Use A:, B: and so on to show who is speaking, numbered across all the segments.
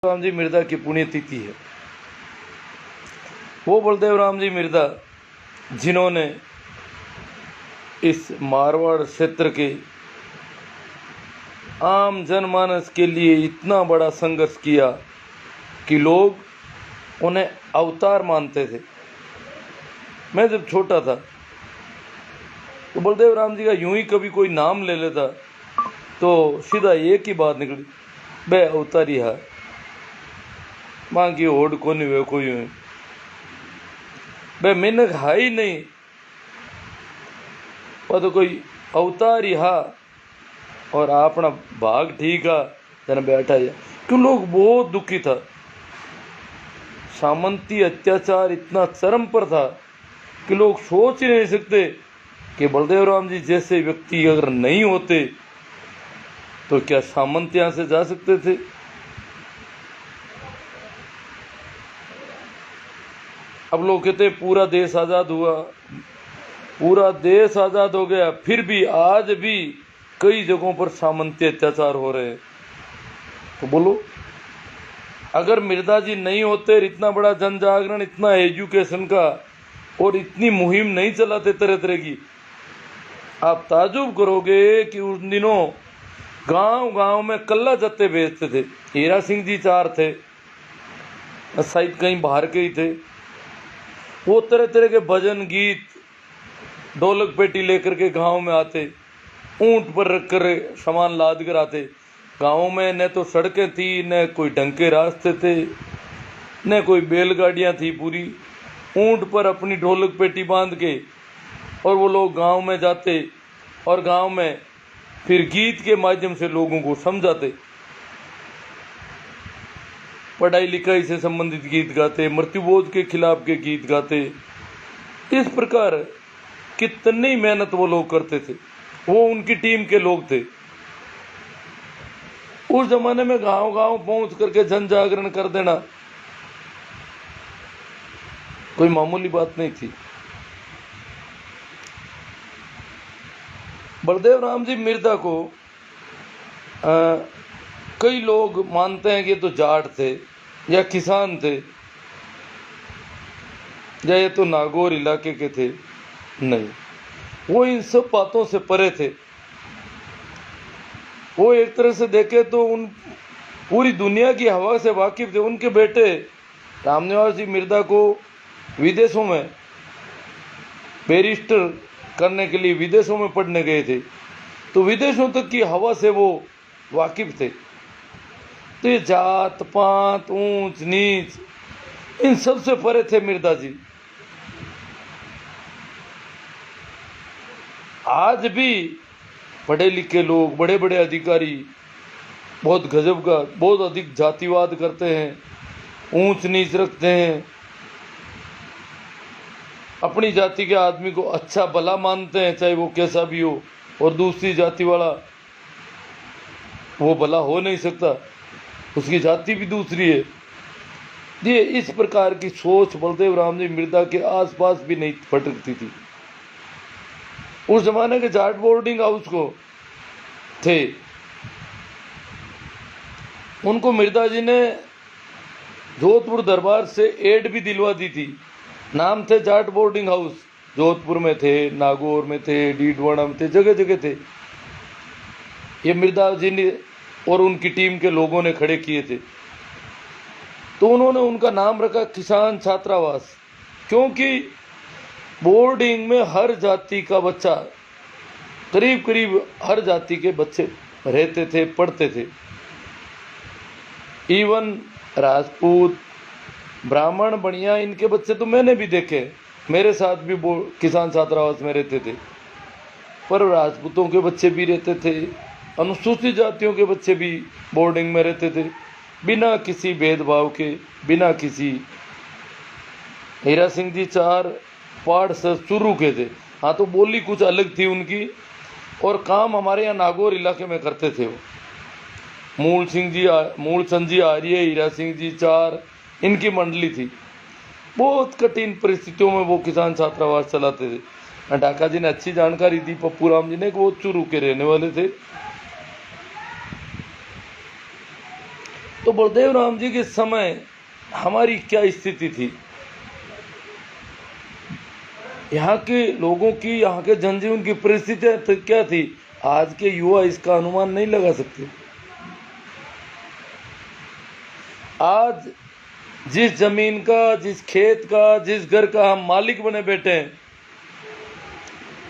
A: राम जी मिर्दा की पुण्यतिथि है। वो बलदेव राम जी मिर्दा जिन्होंने इस मारवाड़ क्षेत्र के आम जनमानस के लिए इतना बड़ा संघर्ष किया कि लोग उन्हें अवतार मानते थे। मैं जब छोटा था तो बलदेव राम जी का यूं ही कभी कोई नाम ले लेता तो सीधा एक ही बात निकली, बे अवतारी है, माँ की होड़ को नहीं वे कोई बे मिनक है ही नहीं, वह तो कोई अवतार ही हा और अपना भाग ठीक है जना बैठा है। क्यों लोग बहुत दुखी था। सामंती अत्याचार इतना चरम पर था कि लोग सोच ही नहीं सकते कि बलदेव राम जी जैसे व्यक्ति अगर नहीं होते तो क्या सामंत यहां से जा सकते थे। अब लोग कहते हैं पूरा देश आज़ाद हुआ, पूरा देश आज़ाद हो गया, फिर भी आज भी कई जगहों पर सामंती अत्याचार हो रहे हैं। तो बोलो, अगर मिर्दा जी नहीं होते, इतना बड़ा जन जागरण, इतना एजुकेशन का और इतनी मुहिम नहीं चलाते तरह तरह की, आप ताजुब करोगे कि उन दिनों गांव गांव में कल्ला जत्ते बेचते थे। हीरा सिंह जी 4 थे, शायद कहीं बाहर के ही थे। वो तरह तरह के भजन गीत ढोलक पेटी लेकर के गांव में आते, ऊंट पर रख कर सामान लाद कर आते। गाँव में न तो सड़कें थी, न कोई ढंग के रास्ते थे, न कोई बैलगाड़ियाँ थी। पूरी ऊंट पर अपनी ढोलक पेटी बांध के और वो लोग गांव में जाते और गांव में फिर गीत के माध्यम से लोगों को समझाते। पढ़ाई लिखाई से संबंधित गीत गाते, मृत्युबोध के खिलाफ के गीत गाते। इस प्रकार कितनी मेहनत वो लोग करते थे। वो उनकी टीम के लोग थे। उस जमाने में गांव गांव पहुंच करके जन जागरण कर देना कोई मामूली बात नहीं थी। बलदेव राम जी मिर्दा को कई लोग मानते हैं कि तो जाट थे या किसान थे या ये तो नागौर इलाके के थे। नहीं, वो इन सब बातों से परे थे। वो एक तरह से देखे तो उन पूरी दुनिया की हवा से वाकिफ थे। उनके बेटे रामनिवास जी मिर्दा को विदेशों में बैरिस्टर करने के लिए विदेशों में पढ़ने गए थे, तो विदेशों तक की हवा से वो वाकिफ थे। तो ये जात पात ऊंच नीच इन सब से परे थे मिर्दा जी। आज भी पढ़े लिखे लोग, बड़े बड़े अधिकारी बहुत गजब का, बहुत अधिक जातिवाद करते हैं, ऊंच नीच रखते हैं, अपनी जाति के आदमी को अच्छा भला मानते हैं चाहे वो कैसा भी हो, और दूसरी जाति वाला वो भला हो नहीं सकता, उसकी जाति भी दूसरी है। ये इस प्रकार की सोच बलदेव राम जी मिर्दा के आसपास भी नहीं फटकती थी। उस जमाने के जाट बोर्डिंग हाउस को थे, उनको मिर्दा जी ने जोधपुर दरबार से एड भी दिलवा दी थी। नाम थे जाट बोर्डिंग हाउस। जोधपुर में थे, नागौर में थे, डीडवाना में थे, जगह जगह थे। ये मिर्दा जी ने और उनकी टीम के लोगों ने खड़े किए थे। तो उन्होंने उनका नाम रखा किसान छात्रावास, क्योंकि बोर्डिंग में हर जाति का बच्चा, करीब करीब हर जाति के बच्चे रहते थे, पढ़ते थे। इवन राजपूत, ब्राह्मण, बनिया, इनके बच्चे तो मैंने भी देखे। मेरे साथ भी किसान छात्रावास में रहते थे। पर राजपूतों के बच्चे भी रहते थे, अनुसूचित जातियों के बच्चे भी बोर्डिंग में रहते थे, बिना किसी भेदभाव के, बिना किसी। हीरा सिंह जी 4 पाठ से शुरू के थे। हाँ, तो बोली कुछ अलग थी उनकी, और काम हमारे यहाँ नागौर इलाके में करते थे। वो मूलचंद जी आर्य, हीरा सिंह जी 4, इनकी मंडली थी। बहुत कठिन परिस्थितियों में वो किसान छात्रावास चलाते थे। ढाका जी ने अच्छी जानकारी दी, पप्पू राम जी ने, वो चूरू के रहने वाले थे। तो बलदेव राम जी के समय हमारी क्या स्थिति थी, यहाँ के लोगों की, यहाँ के जनजीवन की परिस्थितियां क्या थी, आज के युवा इसका अनुमान नहीं लगा सकते। आज जिस जमीन का, जिस खेत का, जिस घर का हम मालिक बने बैठे हैं,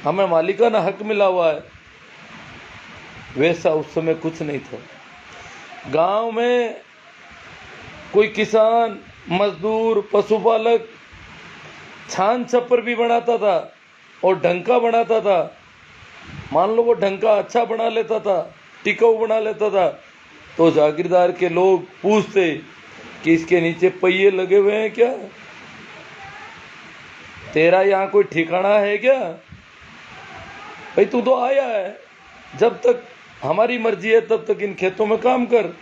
A: हमें मालिकाना हक मिला हुआ है, वैसा उस समय कुछ नहीं था। गांव में कोई किसान, मजदूर, पशुपालक छान छप्पर भी बनाता था और ढंका बनाता था। मान लो वो ढंका अच्छा बना लेता था, टिकाऊ बना लेता था, तो जागीरदार के लोग पूछते कि इसके नीचे पहिए लगे हुए हैं क्या, तेरा यहाँ कोई ठिकाना है क्या, भाई तू तो आया है, जब तक हमारी मर्जी है तब तक इन खेतों में काम कर,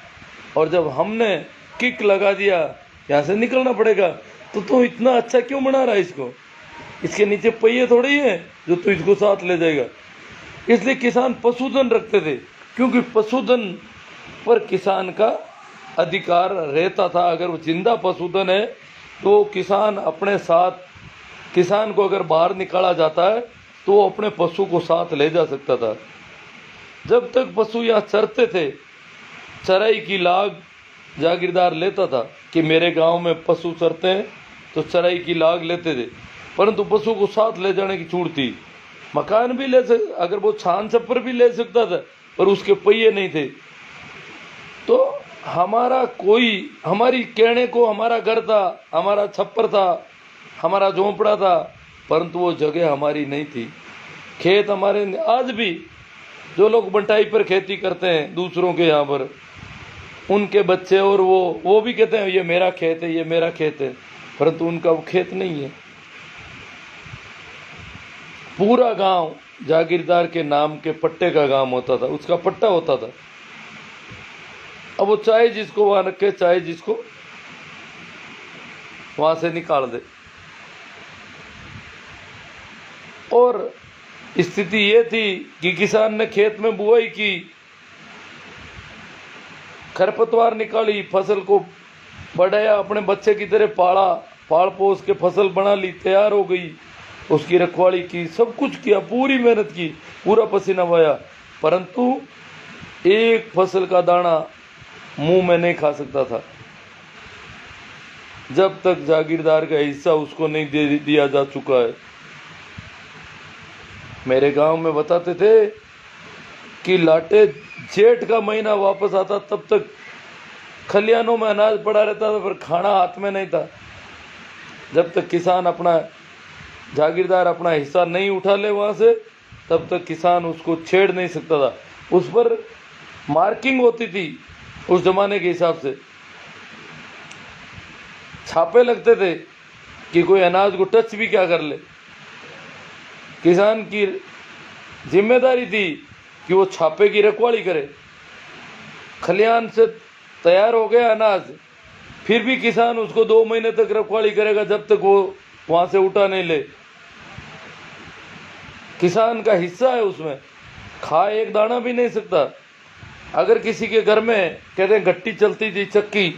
A: और जब हमने किक लगा दिया यहाँ से निकलना पड़ेगा, तो तू इतना अच्छा क्यों बना रहा है इसको, इसके नीचे पहिए थोड़ी ही है जो तू इसको साथ ले जाएगा। इसलिए किसान पशुधन रखते थे, क्योंकि पशुधन पर किसान का अधिकार रहता था। अगर वो जिंदा पशुधन है तो किसान अपने साथ, किसान को अगर बाहर निकाला जाता है तो वो अपने पशु को साथ ले जा सकता था। जब तक पशु यहाँ चरते थे, चराई की लाग जागीरदार लेता था कि मेरे गांव में पशु चरते हैं, तो चराई की लाग लेते थे, परंतु पशु को साथ ले जाने की छूट थी। मकान भी ले सकते, अगर वो छान छप्पर भी ले सकता था, पर उसके पहिए नहीं थे। तो हमारा कोई, हमारी कहने को हमारा घर था, हमारा छप्पर था, हमारा झोंपड़ा था, परंतु वो जगह हमारी नहीं थी। खेत हमारे, आज भी जो लोग बंटाई पर खेती करते हैं दूसरों के यहाँ पर, उनके बच्चे और वो भी कहते हैं ये मेरा खेत है, ये मेरा खेत है, परंतु उनका वो खेत नहीं है। पूरा गांव जागीरदार के नाम के पट्टे का गांव होता था, उसका पट्टा होता था। अब वो चाहे जिसको वहां रखे, चाहे जिसको वहां से निकाल दे। और स्थिति ये थी कि किसान ने खेत में बुआई की, खरपतवार निकाली, फसल को बढ़ाया, अपने बच्चे की तरह पाला, पाल पोस के फसल बना ली, तैयार हो गई, उसकी रखवाली की, सब कुछ किया, पूरी मेहनत की, पूरा पसीना बहाया, परंतु एक फसल का दाना मुंह में नहीं खा सकता था जब तक जागीरदार का हिस्सा उसको नहीं दे दिया जा चुका है। मेरे गांव में बताते थे कि लाटे जेठ का महीना वापस आता तब तक खलियानों में अनाज पड़ा रहता था, पर खाना हाथ में नहीं था। जब तक किसान अपना, जागीरदार अपना हिस्सा नहीं उठा ले वहां से, तब तक किसान उसको छेड़ नहीं सकता था। उस पर मार्किंग होती थी उस जमाने के हिसाब से, छापे लगते थे कि कोई अनाज को टच भी क्या कर ले। किसान की जिम्मेदारी थी कि वो छापे की रखवाली करे। खलियान से तैयार हो गया अनाज, फिर भी किसान उसको 2 महीने तक रखवाली करेगा जब तक वो वहां से उठा नहीं ले। किसान का हिस्सा है उसमें, खा एक दाना भी नहीं सकता। अगर किसी के घर में कहते हैं घट्टी चलती थी, चक्की,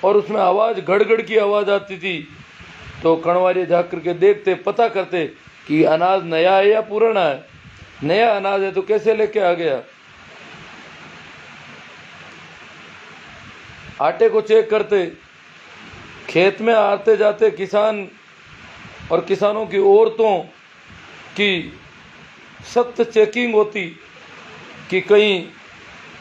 A: और उसमें आवाज़, गड़गड़ की आवाज़ आती थी, तो कणवारी जाकर के देखते, पता करते कि अनाज नया है या पुराना है। नया अनाज है तो कैसे लेके आ गया। आटे को चेक करते, खेत में आते जाते किसान और किसानों की औरतों की सख्त चेकिंग होती कि कहीं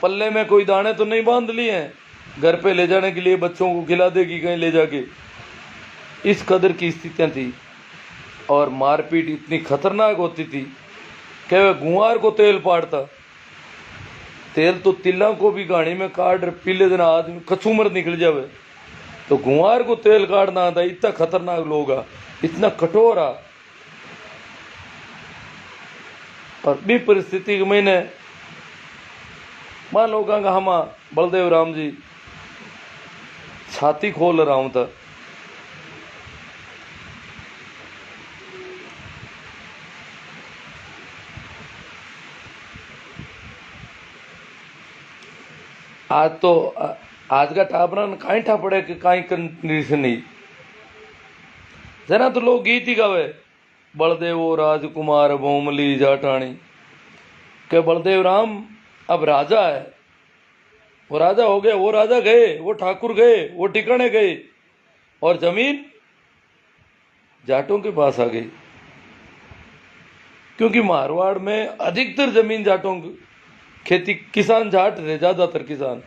A: पल्ले में कोई दाने तो नहीं बांध लिए हैं, घर पे ले जाने के लिए बच्चों को खिला देगी कहीं ले जाके। इस कदर की स्थितियाँ थी। और मारपीट इतनी खतरनाक होती थी कि वह गुआर को तेल पाड़ता, तेल तो तिल्ला को भी गाड़ी में काट, पीले दिन आदमी कचूमर निकल जावे, तो गुआर को तेल काटना आता। इतना खतरनाक लोग आ, इतना कठोर आ। और भी परिस्थिति में मैंने मान लो कहूँगा हम बलदेव राम जी छाती खोल रहा हूं था। आज तो आज का टाबरा काई ठापड़े के काई कंडीशन नहीं। जना तो लोग गीत ही गावे, बलदेव राजकुमार बोमली जाटाणी, के बलदेव राम अब राजा है, वो राजा हो गए, वो राजा गए, वो ठाकुर गए, वो ठिकाने गए, और जमीन जाटों के पास आ गई। क्योंकि मारवाड़ में अधिकतर जमीन जाटों की, खेती किसान जाट थे ज्यादातर किसान,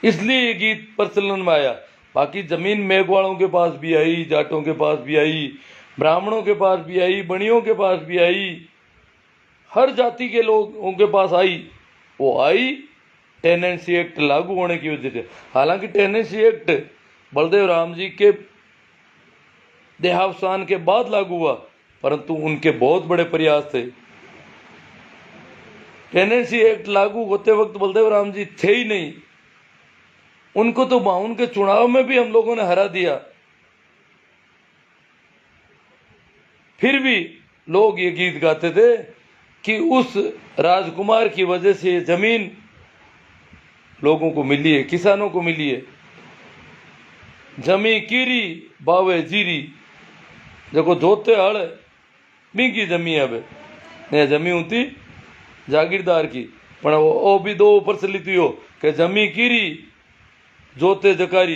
A: इसलिए ये गीत प्रचलन में आया। बाकी जमीन मेघवालों के पास भी आई, जाटों के पास भी आई, ब्राह्मणों के पास भी आई, बनियों के पास भी आई, हर जाति के लोगों के पास आई। वो आई टेनेंसी एक्ट लागू होने की वजह से। हालांकि टेनेंसी एक्ट बलदेव राम जी के देहावसान के बाद लागू हुआ, परंतु उनके बहुत बड़े प्रयास थे। टेनेंसी एक्ट लागू होते वक्त बलदेव राम जी थे ही नहीं, उनको तो 52 के चुनाव में भी हम लोगों ने हरा दिया। फिर भी लोग ये गीत गाते थे कि उस राजकुमार की वजह से ये जमीन लोगों को मिली है, किसानों को मिली है। जमी कीरी बावे जीरी, देखो जोते हल बीकी जमी अब ने जमी होती जागीरदार की, पण वो भी दो ऊपर से लीती हो कि जमी कीरी जोते जकारी।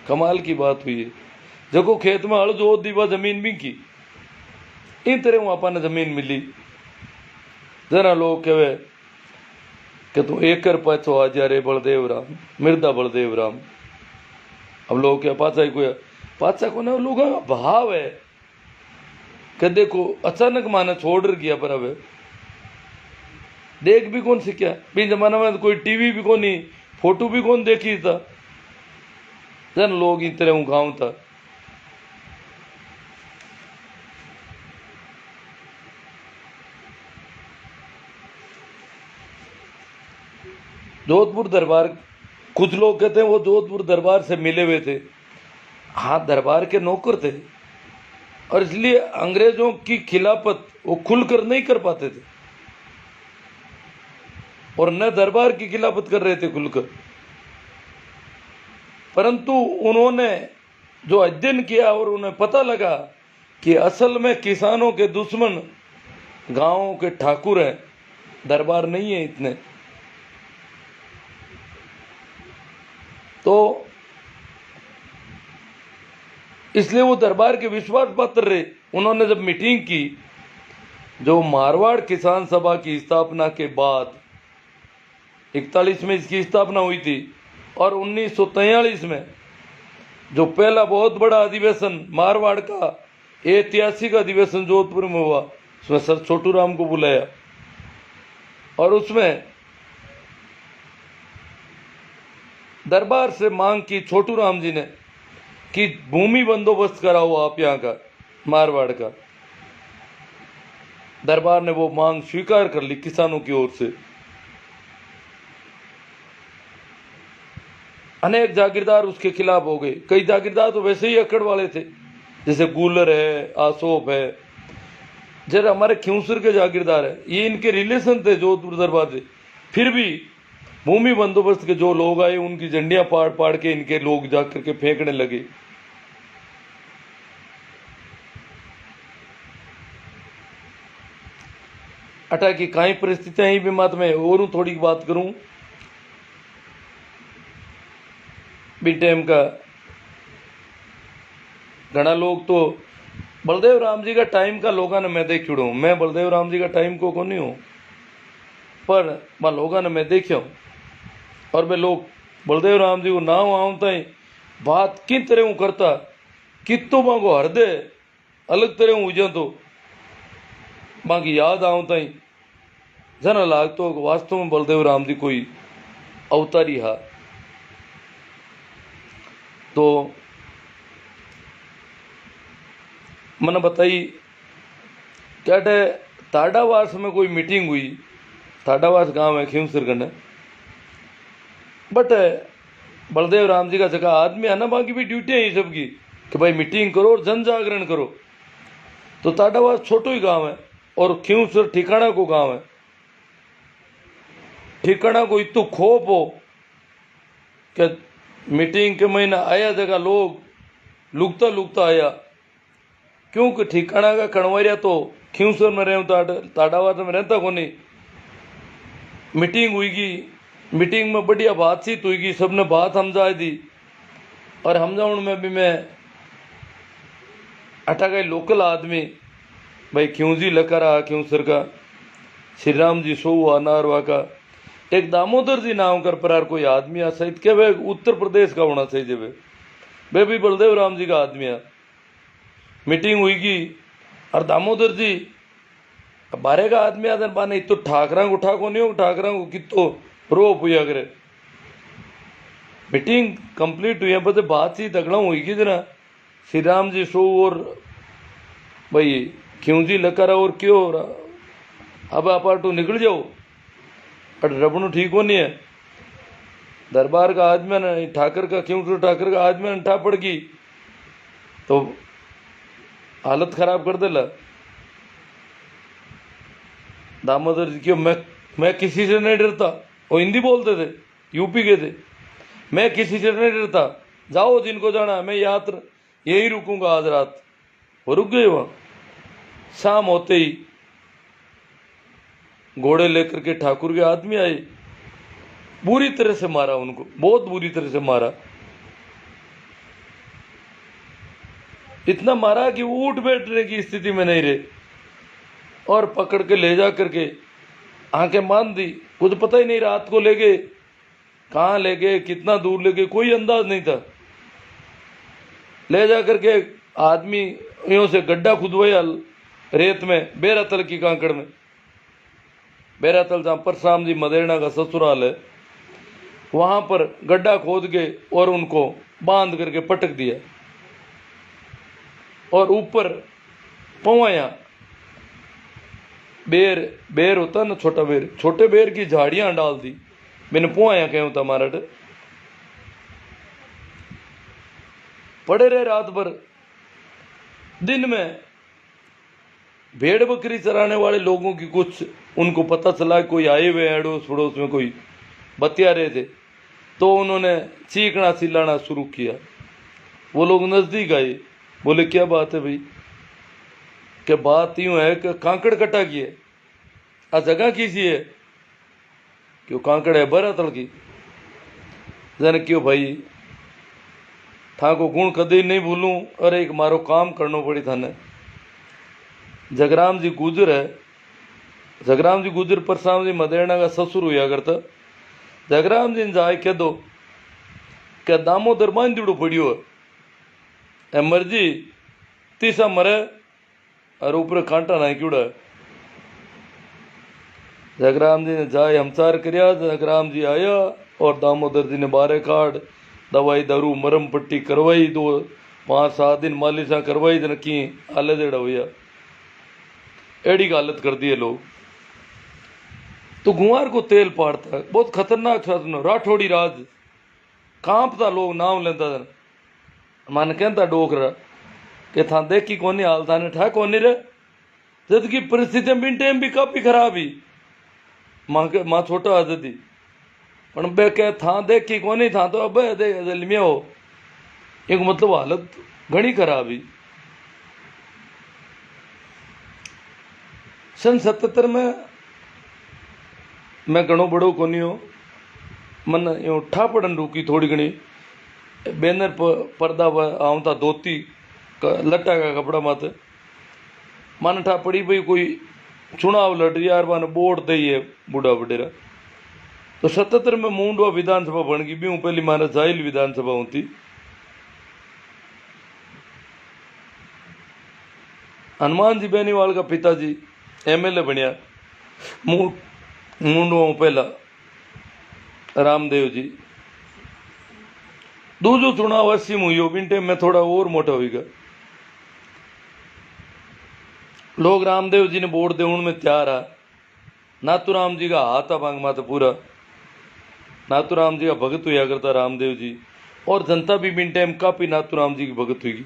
A: कमाल की बात हुई है। देखो खेत में हल जोत दीवा जमीन बीकी, इन तरह अपन जमीन मिली। जरा लोग कहे कि तू एकर पाछो आ जा रे बलदेव राम, मिर्दा बलदेव राम। अब लोग क्या पाचा को ना लोगों का भाव है कि देखो अचानक माना छोड़ गया, पर अब देख भी कौन सीखा। भी जमाना में तो कोई टीवी भी कौन नहीं, फोटो भी कौन देखी था, जन लोग इन तरह गाँव था। जोधपुर दरबार, कुछ लोग कहते हैं वो जोधपुर दरबार से मिले हुए थे। हाँ, दरबार के नौकर थे, और इसलिए अंग्रेजों की खिलाफत वो खुलकर नहीं कर पाते थे, और न दरबार की खिलाफत कर रहे थे खुलकर। परंतु उन्होंने जो अध्ययन किया और उन्हें पता लगा कि असल में किसानों के दुश्मन गांवों के ठाकुर हैं, दरबार नहीं है इतने। तो इसलिए वो दरबार के विश्वास पात्र रहे। उन्होंने जब मीटिंग की, जो मारवाड़ किसान सभा की स्थापना के बाद 41 में इसकी स्थापना हुई थी, और 1943 में जो पहला बहुत बड़ा अधिवेशन मारवाड़ का ऐतिहासिक अधिवेशन जोधपुर में हुआ, उसमें सर छोटू राम को बुलाया, और उसमें दरबार से मांग की छोटू राम जी ने कि भूमि बंदोबस्त कराओ आप यहाँ का, मारवाड़ का। दरबार ने वो मांग स्वीकार कर ली किसानों की ओर से। अनेक जागीरदार उसके खिलाफ हो गए। कई जागीरदार तो वैसे ही अकड़ वाले थे, जैसे गूलर है, आसोफ है, जरा हमारे खियूसर के जागीरदार है, ये इनके रिलेशन थे जोधपुर दरबार से। फिर भी भूमि बंदोबस्त के जो लोग आए, उनकी झंडियां पाड़ पाड़ के इनके लोग जाकर के फेंकने लगे। अटा की काई परिस्थितियां ही भी मत में और थोड़ी बात करूं भी टाइम का। घना लोग तो बलदेव राम जी का टाइम का लोगों ने मैं देख हूँ, मैं बलदेव राम जी का टाइम को नहीं हूँ, पर मैं लोगों ने मैं देखा हूँ। और मैं लोग बलदेव राम जी को नाम आऊँ ताई बात किन तरह हूँ करता, कितो मांगो हृदय अलग तरह हूँ जा, तो मांगी याद आऊँ ताई जना लागतो वास्तव में बलदेव राम जी कोई अवतारी हा। तो मैंने बताई क्या ताडावास में कोई मीटिंग हुई। ताडावास गांव है खीमसर गढ़, बट बलदेव राम जी का जगह आदमी है ना, बाकी भी ड्यूटियाँ ही सबकी कि भाई मीटिंग करो और जन जागरण करो। तो ताडावास छोटो ही गांव है और खीमसर ठिकाना को गांव है। ठिकाना कोई तो खोप हो कि मीटिंग के महीना आया जगह लोग लुकता लुकता आया, क्योंकि ठिकाना का कणवरिया तो खींसर में रहता ताड़ावाद में रहता को नहीं। मीटिंग हुईगी, मीटिंग में बढ़िया बातचीत हुईगी, सबने बात समझा दी और समझाउण में भी मैं अटा गए लोकल आदमी भाई क्यों जी लकरा क्यों सर का श्री राम जी सो अनारवा का एक दामोदर जी नाम कर पर कोई आदमी आ सहित के वे उत्तर प्रदेश का होना चाहिए वे भी बलदेव राम जी का आदमी है। मीटिंग हुईगी और दामोदर जी बारे का आदमी आदन पाने तो ठाकरा को उठा को नहीं हो ठाकरा को कितो रो पुया करे। मीटिंग कंप्लीट हुई है बस बातचीत अगड़ा हुई जना श्री राम जी सो और भाई क्यों जी लकरा और क्यों हो रहा अब आप टू निकल जाओ अट रबनू ठीक होनी है। दरबार का आदमी ने ठाकर का क्यों तो ठाकर का आदमी ने ठा पड़ गई तो हालत खराब कर देला। दामोदर जी क्यों मैं किसी से नहीं डरता, वो हिंदी बोलते थे, यूपी के थे। मैं किसी से नहीं डरता, जाओ जिनको जाना, मैं यात्रा यही रुकूंगा आज रात। वो रुक गए वहां। शाम होते ही घोड़े लेकर के ठाकुर के आदमी आए, बुरी तरह से मारा उनको, बहुत बुरी तरह से मारा। इतना मारा कि वो उठ बैठने की स्थिति में नहीं रहे और पकड़ के ले जा करके आंखें बांध दी। कुछ पता ही नहीं, रात को ले गए, कहाँ ले गए, कितना दूर ले गए, कोई अंदाज नहीं था। ले जा करके आदमी यूं से गड्ढा खुदवाया रेत में, बेरातल की कांकड़ में। बेरातल जहाँ परशुराम जी मदेरणा का ससुराल है, वहां पर गड्ढा खोद के और उनको बांध करके पटक दिया और ऊपर पवाया बेर बेर होता ना छोटा बेर, छोटे बेर की झाड़ियां डाल दी। मैंने पुआया क्यों था मारट पड़े रहे रात भर। दिन में भेड़ बकरी चराने वाले लोगों की कुछ उनको पता चला कोई आए हुए अड़ोस पड़ोस में कोई बतिया रहे थे, तो उन्होंने चीखना चिल्लाना शुरू किया। वो लोग नजदीक आए, बोले क्या बात है भाई? क्या बात यूं है कि कांकड़ कटा की है, आ जगह किसी है क्यों? कांकड़ है बरातल की। जन क्यों भाई था को गुण कदी नहीं भूलूं, अरे एक मारो काम करनो पड़ी थाने। जगराम जी गुजर है, जगराम जी गुजर परशुराम जी मदेरणा का ससुर हुआ करता। जगराम जी ने जाए कह दो क्या दामोदर बांधड़ो पड़ियो है, मर्जी तीसा मरे और ऊपर कांटा ना क्यूड़ा। जगराम जी ने जाए हमसार करया, जगराम जी आया और दामोदर जी ने बारे काट दवाई दारू मरम पट्टी करवाई, 2-5-7 दिन मालिशा करवाई, जन की आले जेड़ा हुआ एड़ी हालत कर दी है लोग। तो गुआर को तेल पाड़ता है, बहुत खतरनाक था। राठौड़ी राज कांपता, लोग नाम लेता था। मन कहता डोकरा कि था देखी कोनी हाल थाने ठा कोनी रे, जद की परिस्थितियां बिन टाइम भी काफी खराब ही मां छोटा आदत थी पर बे कह था देखी कोनी था तो अब लिमिया हो एक मतलब हालत घनी खराब ही। सन 77 में मैं घणो बड़ो कोनी हो, मन यूं ठापड़न रुकी थोड़ी घनी। बैनर पर्दा आवता धोती लट्टा का कपड़ा माथे मन ठा पड़ी भाई कोई चुनाव लड़ रही यार, मान वोट दई है बूढ़ा वडेरा। तो 77 में मूंडवा विधानसभा बन गई। भी पहली मारे जाइल विधानसभा होती। हनुमान जी बेनीवाल का पिताजी एमएलए बनया मूंडवा पहला रामदेव जी। दूसरो चुनाव 80 में हुई, बिन टाइम में थोड़ा और मोटा होगा। लोग रामदेव जी ने वोट दे में तैयार आ। नाथूराम जी का हाथ आ भांग माता पूरा, नाथूराम जी का भगत हुआ करता रामदेव जी, और जनता भी बिन टाइम काफी नाथूराम जी की भगत हुई,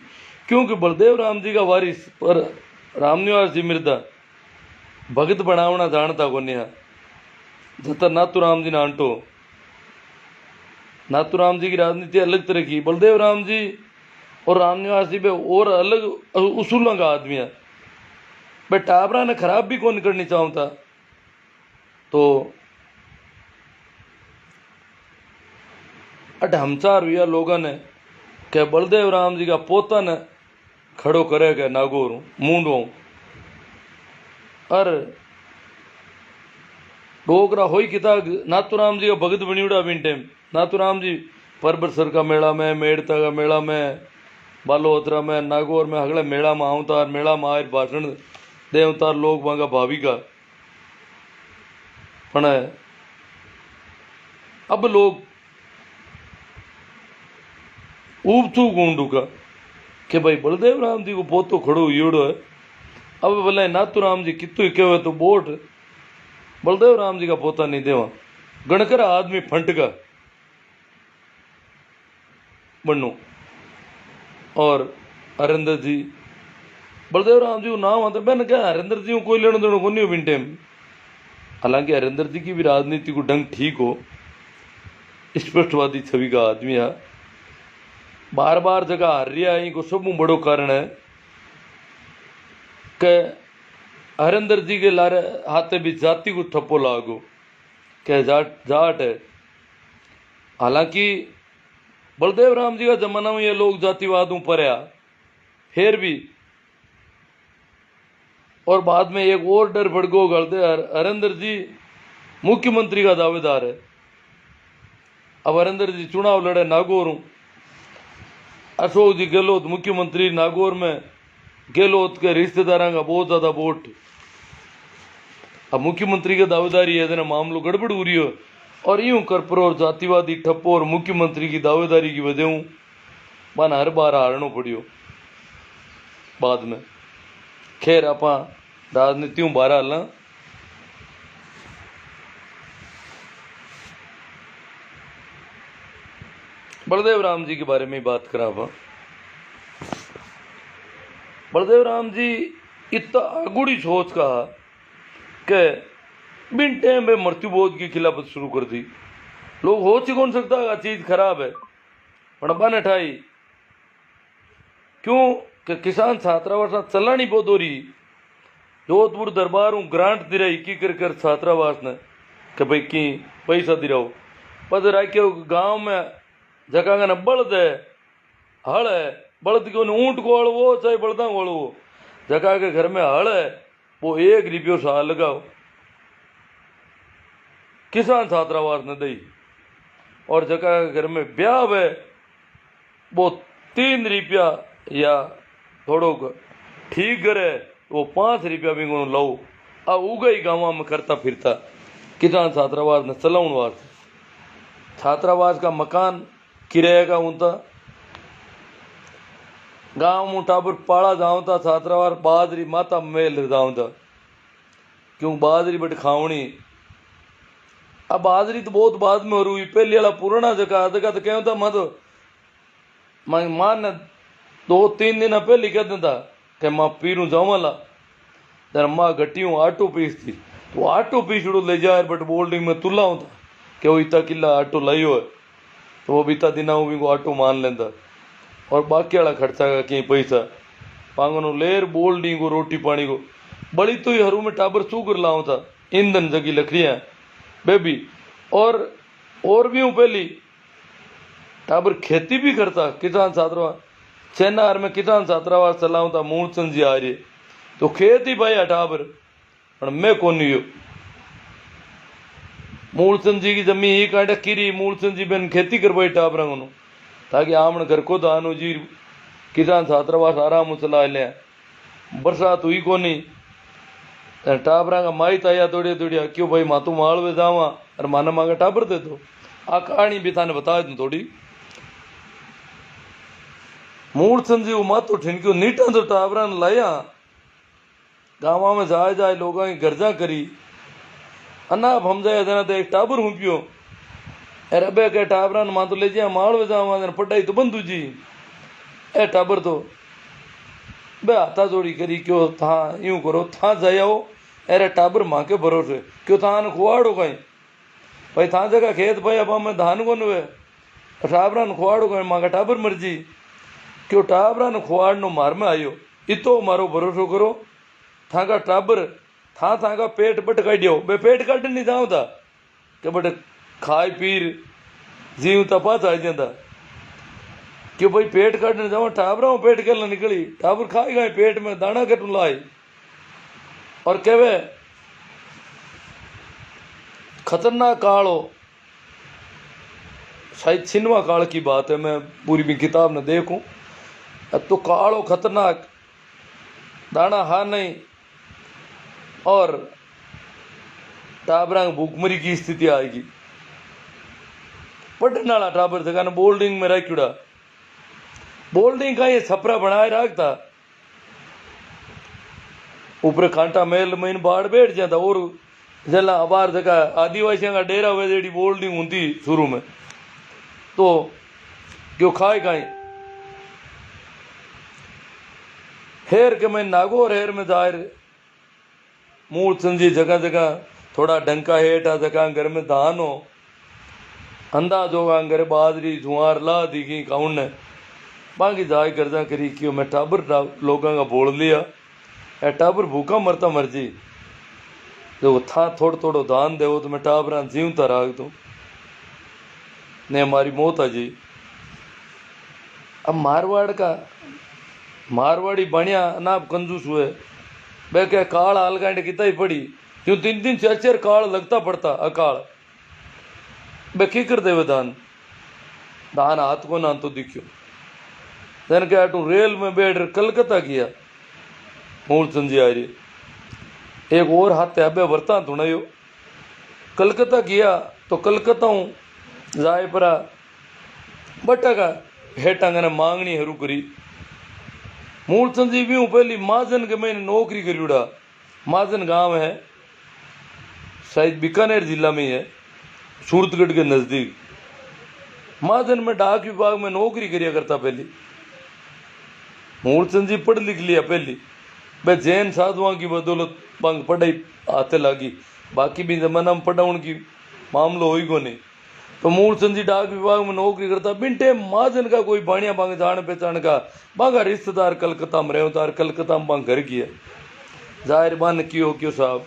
A: क्योंकि बलदेव राम जी का वारिस पर रामनिवास जी मिर्दा भगत बनावना जानता को नहीं। जता नाथूराम जी नानटो। नाथूराम जी की राजनीति अलग तरह की, बलदेव राम जी और रामनिवास जी पे और अलग उसूलों का आदमी है। बे टाबरा ने खराब भी कौन करनी चाहता। तो अट हमचार हुआ लोगों ने के बलदेव राम जी का पोता ने खड़ो करे के नागौर मूंडो और डोगरा हो किता नाथूराम जी का भगत बनियोड़ा बिन टाइम। नाथूराम जी परबतसर का मेला में, मेड़ता का मेला में, बालोतरा में, नागौर में अगले मेला में आवतार, मेला में आयर भाषण देवतार लोग वहां का भावी का पण अब लोग ऊबथू गुंडू का कि भाई बलदेव राम जी को पोतो खड़ो ईड़ो है। अब भले नाथूराम जी कितु ही कहे तो बोट बलदेव राम जी का पोता नहीं देवा गणकर आदमी फंट का बनू। और हरिंदर जी बलदेव राम जी को नाम आता मैंने क्या हरिंदर जी को कोई लेना देना को नहीं हो बिन टाइम। हालांकि हरिंदर जी की भी राजनीति को ढंग ठीक हो, स्पष्टवादी छवि का आदमी है, बार बार जगह हार रहा है। को सब बड़ो कारण है कि हरिंदर जी के लारे हाथे भी जाति को ठप्पो लागो के जाट है। हालांकि बलदेव राम जी का जमाना में ये लोग जातिवादों पर आया फिर भी, और बाद में एक और डर बढ़ गो गलते हरिंदर जी मुख्यमंत्री का दावेदार है। अब हरिंदर जी चुनाव लड़े नागौर, अशोक जी गहलोत मुख्यमंत्री नागौर में, गहलोत के रिश्तेदारों का बहुत ज्यादा वोट। अब मुख्यमंत्री के दावेदारी है मामलो गड़बड़ हो रही हो और यूं करपर और जातिवादी ठप्पो और मुख्यमंत्री की दावेदारी की वजह मन हर बार हारनो पड़ियो बाद में। खैर आप राजनीतियों बाहर हालना। बलदेव राम जी के बारे में बात करा। बलदेव राम जी इतना आगुड़ी सोच का के बिन टाइम में मृत्यु बोध की खिलाफत शुरू कर दी। लोग हो ही कौन सकता चीज खराब है पर बन ठाई क्यों कि किसान छात्रावास चलानी बहुत हो रही। जोधपुर दरबार ग्रांट दे रही की कर छात्रावास ने कि भाई की पैसा दे रहो पद राख्यो गांव में जगह का बल्द है हल है, बल्द क्यों ऊंट को हड़वो चाहे बल्दा को हड़वो, जगह के घर में हल है वो 1 रुपयो साल लगाओ किसान छात्रावास ने दी। और जगह के घर में ब्याह है वो 3 रुपया या थोड़ो ठीक करे वो 5 रुपया भी लो आ उगई गाँव में करता फिरता किसान छात्रावास ने चलाउन वास्ते। छात्रावास का मकान किराए का उनता गांव में टाबर पाड़ा जाऊंता छात्रावास बाजरी माता मेल जाऊंता क्यों बाजरी बट खावनी। अब बाजरी तो बहुत बाद में हो रही पहले वाला पुराना जगह तो क्या होता मैं तो मां ने 2-3 दिन पहले कह देता कि मां पीरू जावाला जरा माँ घटियों आटो पीसती तो आटो पीसड़ो ले जाए बट बोल्डिंग में तुला होता कि वो इतना किला आटो लाइयो है तो वो बीता दिन भी को आटो मान लेंदा और बाकी वाला खर्चा का कहीं पैसा पांगनो लेर बोल्डिंग को रोटी पानी को बड़ी तो ही हरू में टाबर सुगर लाओ था ईंधन जगी लकड़ियाँ बेबी और भी हूँ पहली टाबर खेती भी करता किसान छात्रावास चेन्नर में किसान छात्रावास चलाऊं था मूलचंद जी आ रही तो खेती भाई टाबर पर मैं कौन हो मूलचंद जी की जमीन ही काटा किरी मूलचंद जी बेन खेती करवाई टाबरा को ताकि आमन घर को दानो जी किसान छात्रावास आराम चला लिया बरसात हुई कोनी टाबरा का माई ताया दौड़िया दौड़िया क्यों भाई मातू माल में जावा और माना मांगा टाबर दे दो आ कहानी भी थाने बता दूं थोड़ी। मूलचंद जी मातो ठिनक्यो नीटा तो टाबरा ने लाया गाँव में जाए जाए लोगों की गर्जा करी अनाप हम जाए जना तो एक टाबर हूँ पियो अरे अबे के टाबरा ने मातो ले जाए माल में जावा पढ़ाई तो बंद जी ए टाबर तो बे हाथा जोड़ी करी क्यों था यूं करो था जाओ अरे टाबर माँ के भरोसे क्यों था खुआड़ो कहीं भाई था जगह खेत भाई अब मैं धान को नुए टाबरा खुआड़ो गए मांगा टाबर मर्जी क्यों टाबरा खुआड़ नो मार में आयो इतो मारो भरोसो करो था का टाबर था का पेट बट काटियो बे पेट काट नहीं जाऊँ था कि बट खाए पीर जीव तपा आ जाता क्यों भाई पेट काटने जाओ टाबरा पेट के निकली टाबर खाई गए पेट में दाना कट लाए और कहवे खतरनाक काल हो शायद छिनवा काल की बात है मैं पूरी भी किताब न देखूं तो काल हो खतरनाक दाना हा नहीं और टाबरा भूखमरी की स्थिति आएगी पढ़ने वाला टाबर जगह बोल्डिंग में रखा बोल्डिंग का ये छपरा बनाए रखता ऊपर कांटा मेल में बाढ़ बैठ जाता और जला अबार जगह आदिवासियों का डेरा हुआ जेडी बोल्डिंग होती शुरू में तो क्यों खाए खाए हेर के मैं नागो और हेर में जाहिर मूल संजी जगह जगह थोड़ा डंका हेठा जगह घर में धान हो अंदाज होगा घर बाजरी जुआर ला दी गई काउन ने बाकी जाए गर्जा करी क्यों मैं टाबर लोगों का बोल लिया ए टाबर भूखा मरता मर्जी जो था थोड़ा थोड़ा दान दे तो मैं टाबरा जीवता राख दूँ ने हमारी मौत आ जी अब मारवाड़ का मारवाड़ी बनिया ना कंजूस हुए बे क्या काल आलगांड कितना ही पड़ी क्यों 3-3 4-4 काल लगता पड़ता अकाल बे की कर दे दान दान हाथ को ना तो दिखो जन क्या तू रेल में बैठ कलकत्ता किया मूल संजी आ रही एक और हाथ अबे बरता थोड़ा यो कलकत्ता किया तो कलकत्ता हूँ जाए परा बटा का हेटा ने मांगनी हरू करी मूल संजी भी हूँ पहली महाजन के मैंने नौकरी करी उड़ा महाजन गांव है शायद बीकानेर जिला में है सूरतगढ़ के नज़दीक महाजन में डाक विभाग में नौकरी करिया करता पहली मूलचंद जी पढ़ लिख लिया पहली भाई जैन साधुओं की बदौलत बांग पढ़ाई आते लगी बाकी भी जमाना में पढ़ाने की मामलो हो को नहीं तो मूलचंद जी डाक विभाग में नौकरी करता बिनटे महाजन का कोई बाणिया बांग जान पहचान का बांगा रिश्तेदार कलकत्ता में रहे तार कलकत्ता में बांग घर किया जाहिर बान क्यों क्यों साहब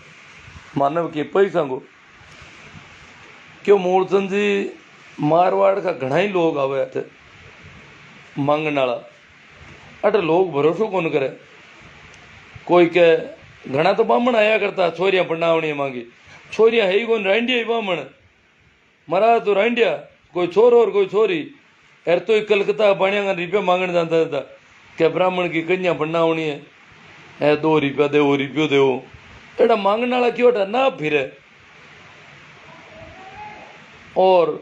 A: मानव के पैसा को क्यों मूलचंद जी मारवाड़ का घना ही लोग आवे थे मांगने वाला अटे लोग भरोसो कौन करे कोई के घना तो बामण आया करता छोरियां पढ़ावनी मांगी छोरियां है ही कौन रांडिया ही बामण मरा तो रांडिया कोई छोरो और कोई छोरी एर तो ही कलकत्ता बनिया रुपया मांगने जाता था क्या ब्राह्मण की कन्या पढ़ावनी है 2 रुपया दे रुपयो दे एड़ा मांगने वाला क्यों ना फिरे और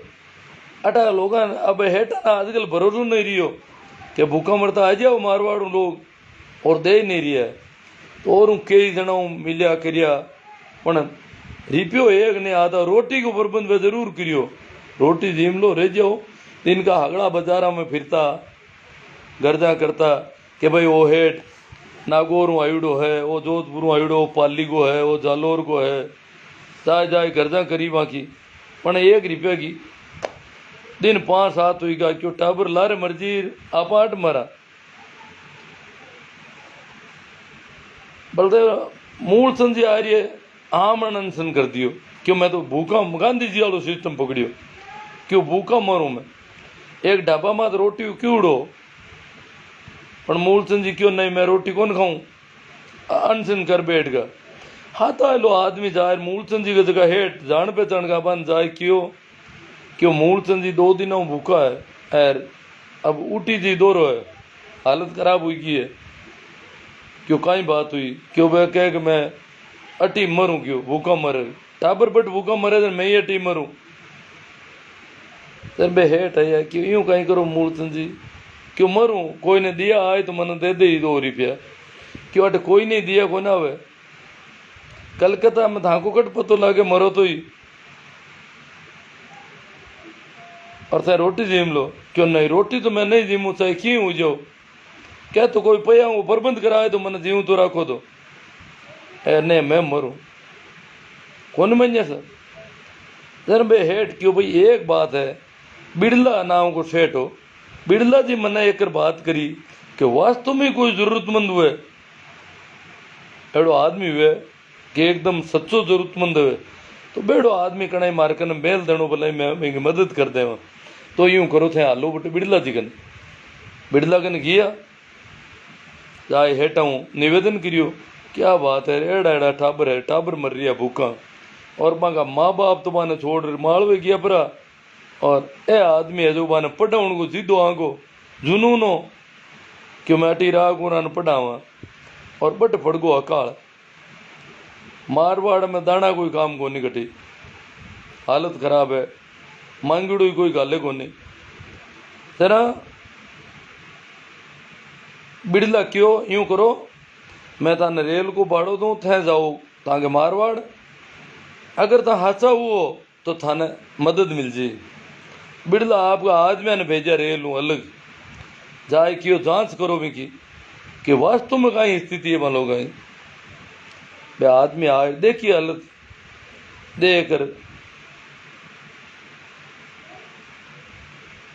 A: अटा लोग अब हेठा आजकल भरोसा नहीं रियो कि भूखा मरता आ जाओ मारवाड़ू लोग और दे नहीं रिया तो और कई जना मिलिया करिया पण रिपियो एक ने आता रोटी को प्रबंध में जरूर करियो रोटी जीम लो रह जाओ दिन का हगड़ा बाजारा में फिरता गर्जा करता कि भाई वो हेठ नागौर आयुडो है वो जोधपुर आयुडो पाली को है वो जालोर को है जाए जाए गर्जा करी बाकी पण 1 रुपया की दिन 5-7 हुई गा क्यों टाबर लारे मर्जी आपाट मारा बलदेव मूल संजी आ रही है आम अनशन कर दियो क्यों मैं तो भूखा गांधी जी वालों सिस्टम पकड़ियो क्यों भूखा मरूं मैं एक ढाबा में रोटी क्यों उड़ो पर मूल संजी क्यों नहीं मैं रोटी कौन खाऊं अनशन कर बैठ गा हाँ तो लो आदमी जाए मूल संजी की जगह हेठ जान पहचान का बन जाए क्यों मूल संजी 2 दिनों भूखा है एर अब उठी जी दौरो है हालत खराब हुई की है क्यों कहीं बात हुई क्यों वह कह कि मैं अटी मरूं क्यों भूखा मरे टाबर बट भूखा मरे तो मैं ही अटी मरूं सर बे हेठ है क्यों यूं कहीं करो मूल संजी क्यों मरूं कोई ने दिया आए तो मन दे ही 2 रुपया क्यों अट कोई नहीं दिया को ना हुए कलकत्ता में धाको कट पतो लागे मरो तो ही और चाहे रोटी जीम लो क्यों नहीं रोटी तो मैं नहीं जीमू चाहे क्यों हो जाओ क्या तो कोई पैया वो प्रबंध कराए तो मैंने जीव तो रखो तो नहीं मैं मरूं कौन मन सर जन बे हेठ क्यों भाई एक बात है, बिड़ला नाम को सेठ हो, बिड़ला जी मैंने एक बात करी कि वास्तव में कोई जरूरतमंद हुए एड़ो आदमी हुए कि एकदम सच्चो जरूरतमंद हुए तो बेड़ो आदमी कणाई मार कन बेल देनो भले मैं मेरी मदद कर देवा। तो यूं करो थे हालो बटे बिड़ला जी कन, बिड़ला कन गया जाए हेठा हूँ निवेदन करियो क्या बात है एड़ा एड़ा टाबर है, टाबर मर रिया भूखा और मांगा माँ बाप तो माने छोड़ मालवे गया परा और ए आदमी है जो माने पढ़ाउन को जिदो आगो जुनून हो क्यों मैं अटी राह को पढ़ावा और बट पड़गो अकाल मारवाड़ में दाना कोई काम को नहीं कटी, हालत खराब है, मांगड़ो ही कोई गाले को नहीं। जरा बिड़ला क्यों यूं करो मैं ताने रेल को बाड़ो दूं थे जाओ ताके मारवाड़, अगर ता हाचा हुओ तो थाने मदद मिल जी। बिड़ला आपका आदमी ने भेजा रेल हूँ अलग जाए क्यों जांच करो भी की कि वास्तव में कहीं स्थिति है मानो गई बे आदमी आए देखिए हालत देकर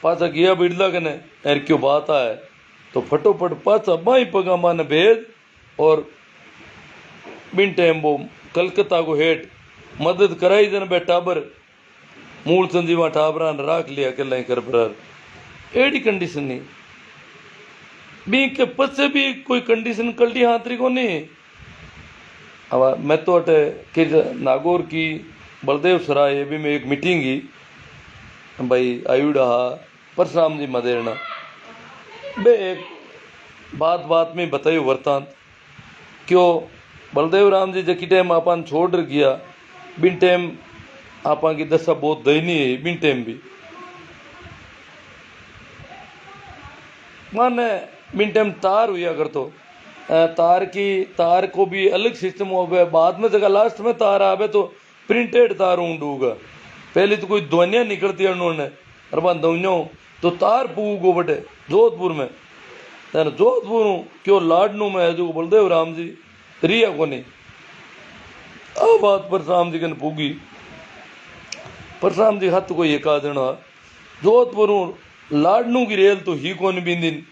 A: पाचा गया बिड़ला कने एर क्यों बात आए तो फटोफट पाचा बाई पगा मान भेज और बिन टाइम वो कलकत्ता को हेठ मदद कराई जन बे टाबर मूल संजीवा टाबरा ने राख लिया अकेला ही कर बरार एडी कंडीशन नहीं बी के पचे भी कोई कंडीशन कल्टी हाथरी को नहीं। अब मैं तो अटे कि नागौर की बलदेव सराय भी में एक मीटिंग की भाई आयुड़ा परशुराम जी मदेरना बे एक बात बात में बतायो वृतांत क्यों बलदेव राम जी जकी टाइम आपन छोड़ गया बिन टाइम आपा की दशा बहुत दयनीय है बिन टाइम भी माने बिन टाइम तार हुआ कर तो तार को भी अलग सिस्टम हो गया बाद में जगह लास्ट में तार आवे तो प्रिंटेड तार ऊँडूगा पहले तो कोई ध्वनिया निकलती है उन्होंने अरबा दौनियों तो तार पूगो बटे जोधपुर में जोधपुर क्यों लाडनू में है जो बलदेव राम जी रिया को नहीं आ बात परशुराम जी कन पूगी परशुराम जी हथ को ये कहा देना जोधपुर लाडनू की रेल तो ही कौन बिंदिन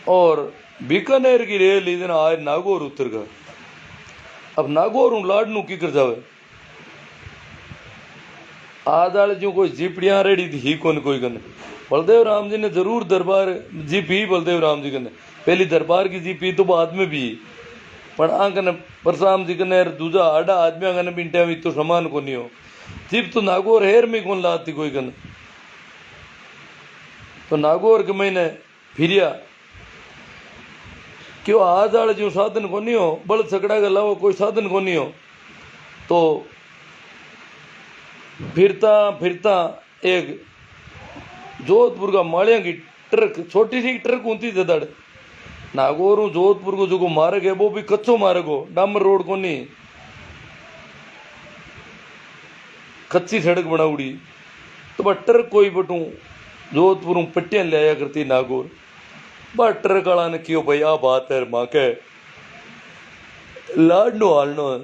A: और बीकानेर की रेल इधर आए नागौर उतर गया। अब नागौर लाडनू की कर जावे आदाल जो कोई जीपड़ियां रेडी थी ही कौन कोई कन बलदेव राम जी ने जरूर दरबार जीपी बलदेव राम जी कने पहली दरबार की जीपी तो बाद में भी पर आकने परशुराम जी कने दूजा आडा आदमी कने बिंटे में तो समान को नहीं हो जीप तो नागौर हेर में कौन लाती कोई कने तो नागौर के महीने फिरिया क्यों आज आड़े जो साधन को नहीं हो बल छकड़ा के अलावा कोई साधन को नहीं हो तो फिरता फिरता एक जोधपुर का माड़िया की ट्रक छोटी सी ट्रक होती दड़ नागौर जोधपुर को जो मार्ग है वो भी कच्चो मार्ग हो डामर रोड को नहीं कच्ची सड़क बनाउड़ी तो बा ट्रक कोई बटू जोधपुर पट्टियां ले आया करती नागौर बा ट्रक वाला ने क्यों भाई आ बात है माँ के लाडनू हालनो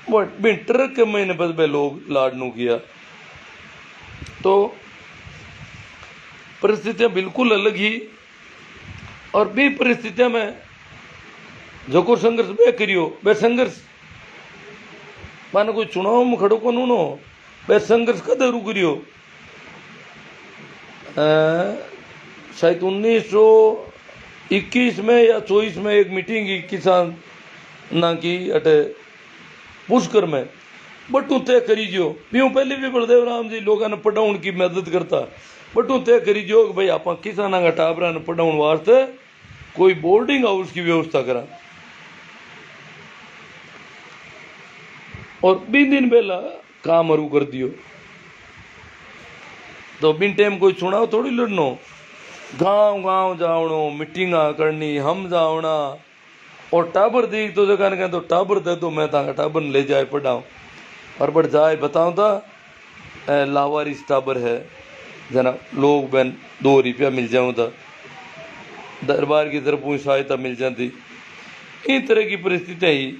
A: बट बिन ट्रक के महीने बस बे लोग लाडनू किया तो परिस्थितियां बिल्कुल अलग ही और भी परिस्थितियां में जो को संघर्ष बे करियो बे संघर्ष माने कोई चुनाव में खड़ो को नो बे संघर्ष कदे रू करियो शायद 1921 में या 24 में एक मीटिंग की किसान ना की अटे पुष्कर में बटू तय करी जो प्यों पहले भी बलदेव राम जी लोगों ने पढ़ाउन की मदद करता बटू तय करी जो कि भाई आप किसाना का टाबरा ने पढ़ाउन वास्ते कोई बोर्डिंग हाउस की व्यवस्था करा और बिन दिन बेला काम अरू कर दियो तो बिन टाइम कोई चुनाव थोड़ी लड़नो गांव गांव जावनो मीटिंगा करनी हम जावना और टाबर देख तो जगह ने तो टाबर दे दो मैं ताका टाबर ले जाए पढ़ाऊँ और बढ़ जाए बताऊँ था लावारिस टाबर है जना लोग बहन 2 रुपया मिल जाऊँ था दरबार की तरफ सहायता मिल जाती इन तरह की परिस्थितियाँ ही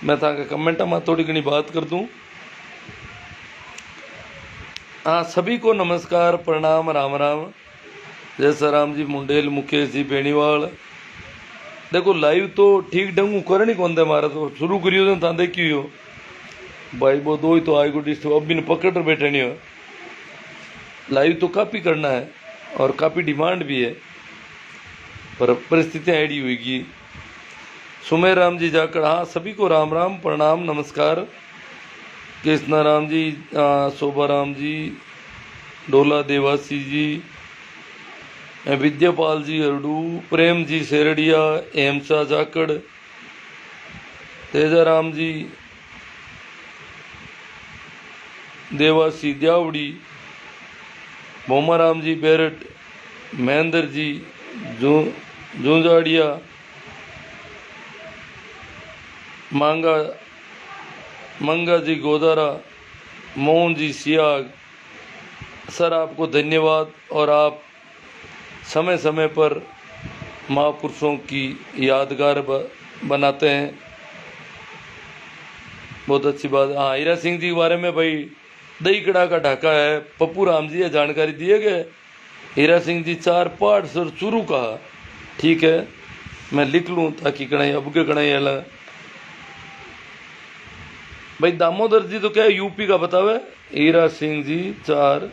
A: मैं ताका कमेंटा में थोड़ी घनी बात कर दूँ हाँ, सभी को नमस्कार, प्रणाम, राम राम। जैसा राम जी मुंडेल, मुकेश जी बेनीवाल। देखो लाइव तो ठीक ढंग करनी कौन दे मारा तो शुरू करियो तो ता देखी हो भाई वो दो ही तो आई को डिस्टर्ब अब भी पकड़ कर बैठे नहीं हो। लाइव तो काफ़ी करना है और काफ़ी डिमांड भी है, पर परिस्थितियाँ ऐडी हुईगी। सुमेर राम जी जाकर, हाँ सभी को राम राम, प्रणाम, नमस्कार। कृष्णा राम जी, शोभा राम जी, डोला देवासी जी, विद्यापाल जी हरडू, प्रेम जी शेरडिया, हेमशाह जाकड़, तेजाराम जी, देवासी द्यावड़ी, भोमाराम जी बेरट, महेंद्र जी जूंजाड़िया, मंगा जी गोदारा, मोहन जी सियाग। सर आपको धन्यवाद। और आप समय समय पर महापुरुषों की यादगार बनाते हैं, बहुत अच्छी बात। हाँ, हीरा सिंह जी के बारे में भाई दही कड़ा का ढाका है, पप्पू राम जी ये जानकारी दिए गए। हीरा सिंह जी 4 पाठ सर शुरू कहा, ठीक है मैं लिख लूँ ताकि कणाई अब के कणाई अला। भाई दामोदर जी तो क्या यूपी का बतावे। हीरा सिंह जी 4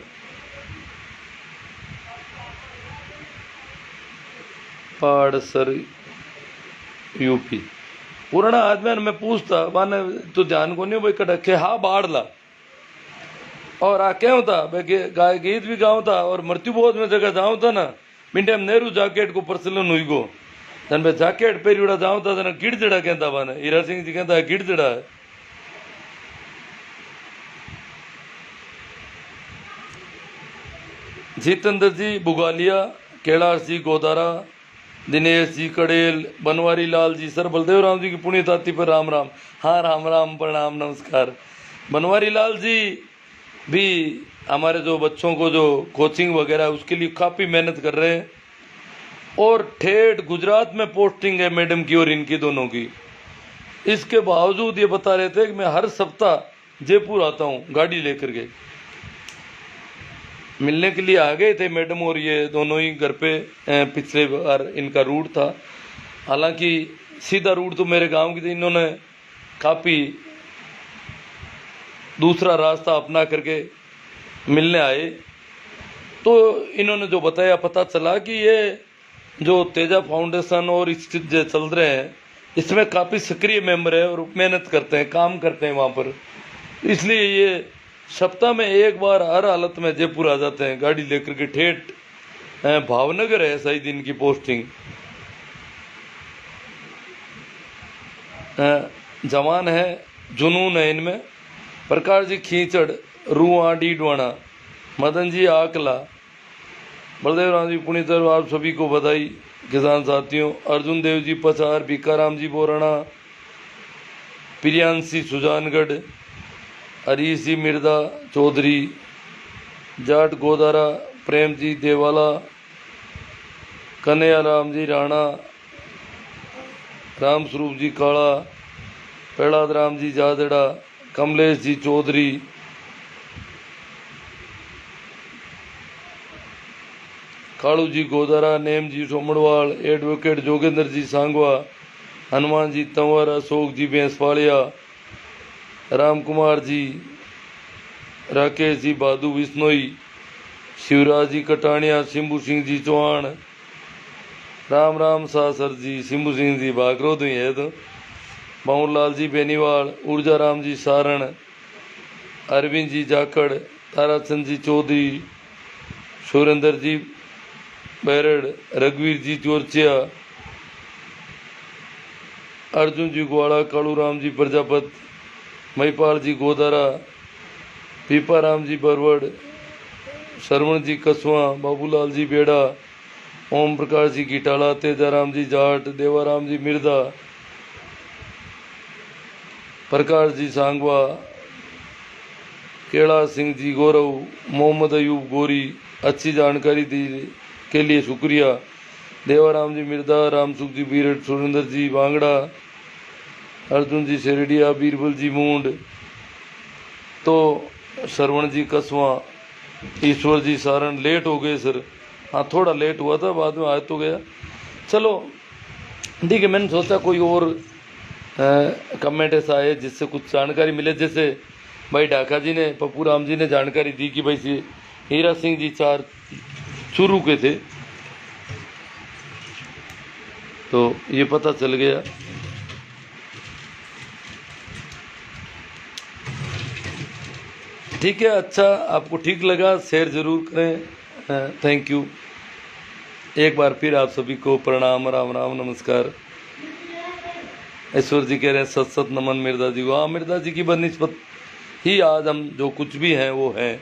A: पाड़ सर यूपी। पुराना आदमी मैं पूछता माने तो ध्यान को नहीं भाई कटके हाँ बाढ़ ला और आ क्या होता भाई गाय गीत भी गाँव था और मृत्यु बहुत में जगह जाऊँ था ना मिनटे में नेहरू जैकेट को प्रचलन हुई गो तन भाई जैकेट पेरियोड़ा जाऊँ था ना गिड़जड़ा कहता माने। हीरा सिंह जी कहता है गिड़जड़ा है। जितेंद्र जी बुगालिया, कैलाश जी गोदारा, दिनेश जी कड़ेल, बनवारी लाल जी, सर बलदेव राम जी की पुण्यतिथि पर राम राम। हाँ राम राम, प्रणाम, नमस्कार। बनवारी लाल जी भी हमारे जो बच्चों को जो कोचिंग वगैरह उसके लिए काफ़ी मेहनत कर रहे हैं और ठेठ गुजरात में पोस्टिंग है मैडम की और इनकी दोनों की। इसके बावजूद ये बता रहे थे कि मैं हर सप्ताह जयपुर आता हूँ गाड़ी लेकर के। मिलने के लिए आ गए थे मैडम और ये दोनों ही घर पे। पिछले बार इनका रूट था, हालांकि सीधा रूट तो मेरे गांव की थी, इन्होंने काफ़ी दूसरा रास्ता अपना करके मिलने आए। तो इन्होंने जो बताया पता चला कि ये जो तेजा फाउंडेशन और इस जो चल रहे हैं इसमें काफ़ी सक्रिय मेंबर है और मेहनत करते हैं, काम करते हैं वहाँ पर। इसलिए ये सप्ताह में एक बार हर हालत में जयपुर आ जाते हैं गाड़ी लेकर के। ठेठ भावनगर है सही दिन की पोस्टिंग। जवान है, जुनून है इनमें। प्रकाश जी खींचड़, रुआ डीडवाना, मदन जी आकला, बलदेव राम जी पुण्यतर, आप सभी को बधाई। किसान साथियों, अर्जुन देव जी पचार, भीकाराम जी बोराना, प्रियांशी सुजानगढ़, हरीश जी मिर्दा चौधरी, जाट गोदारा, प्रेम जी देवाला, कन्हैया राम जी राणा, राम स्वरूप जी काला, प्रहलाद राम जी जादड़ा, कमलेश जी चौधरी, कालू जी गोदारा, नेम जी सोमड़वाल, एडवोकेट जोगेंद्र जी सांगवा, हनुमान जी तंवर, अशोक जी भैंसपालिया, राम कुमार जी, राकेश जी बादू बिश्नोई, शिवराज जी कटानिया, सिंबू सिंह जी चौहान, राम राम सासर जी, सिंबू सिंह जी बागरोद हुई है तो, बाबूलाल जी बेनीवाल, ऊर्जा राम जी सारण, अरविंद जी जाकड़, ताराचंद जी चौधरी, सुरेंद्र जी बैरड़, रघुवीर जी चोरचिया, अर्जुन जी ग्वाड़ा, कालू राम जी प्रजापत, महिपाल जी गोदारा, पीपाराम जी बरवड़, श्रवण जी कसवा, बाबूलाल जी बेड़ा, ओम प्रकाश जी गिटाला, तेजाराम जी जाट, देवाराम जी मिर्दा, प्रकाश जी सांगवा, कैलाश सिंह जी गौरव, मोहम्मद अयूब गोरी। अच्छी जानकारी दी के लिए शुक्रिया। देवाराम जी मिर्दा, रामसुख जी बीरट, सुरेंद्र जी बांगड़ा, अर्जुन जी शेरडिया, बीरबल जी मूंड, तो श्रवण जी कसवा, ईश्वर जी सारण लेट हो गए सर। हाँ थोड़ा लेट हुआ था, बाद में आ तो गया। चलो ठीक है, मैंने सोचा कोई और कमेंट ऐसा आए जिससे कुछ जानकारी मिले। जैसे भाई ढाका जी ने, पप्पू राम जी ने जानकारी दी कि भाई ये हीरा सिंह जी 4 चूरू के थे, तो ये पता चल गया। ठीक है, अच्छा आपको ठीक लगा शेयर ज़रूर करें। थैंक यू एक बार फिर आप सभी को प्रणाम, राम राम, नमस्कार। ईश्वर जी कह रहे हैं सत सत नमन मिर्जा जी को। हाँ मिर्जा जी की बनिस्बत ही आज हम जो कुछ भी हैं वो हैं।